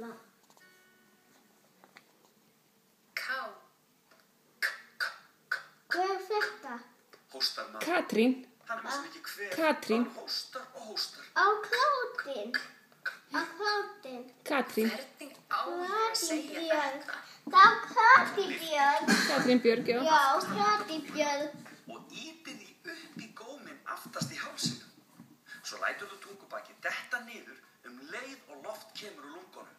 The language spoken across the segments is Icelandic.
Kúla. Ká. Hvað er þetta? Hóstar maður. Katrín. Hann er sem ekki hver. Katrín. Hann hóstar og hóstar. Á klótinn. Á klótinn. Katrín. Hvernig á ég að segja þetta? Það er Katríbjörn. Katrín Björg, já. Já, Katríbjörn. Og ýtir því upp í góminn aftast í hálsinum. Svo lætur þú tungubakið detta niður leið og loft kemur úr lungunum.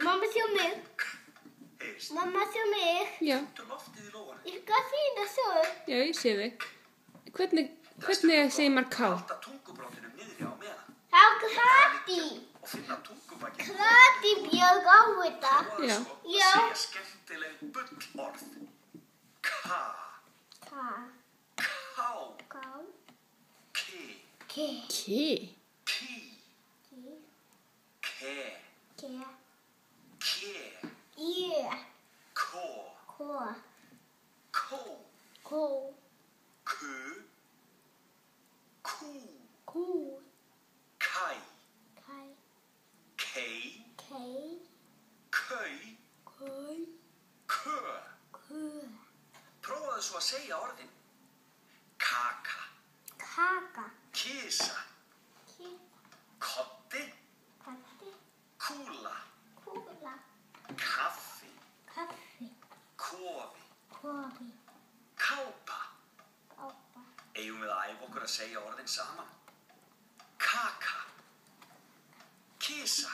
Mamma sjá mig. Heyrst. Mamma sjá mig. Já. Þú loftið í lófanum. Ég skal þína svo. Já, ég sé þig. Hvernig segir maður ká? Halda tungubrótinum niðri á meðan. Það er Katí. Og finna tungubakið. Katríbjörn á þetta. Já. Já. Og segja skemmtileg bullorð. Ka. Ka. Ká. Ká. Ki. Ki. Ki. Ki. Ki. Ke. Ke. Ke. Ie. Ko. Ko. Kó. Ko. Ku. Kú. Ku. Kai. Kai. Kei. Kei. Kau. Koi. Kö. Ku. Prófaðu svo að segja orðin. Kaka. Kaka. Kisa. Ki. Koddi. Katti. Kúla. Kúla. Kaffi. Kaffi. Kofi. Kofi. Kápa. Kápa. Eigum við að æfa okkur að segja orðin saman. Kaka. Kisa.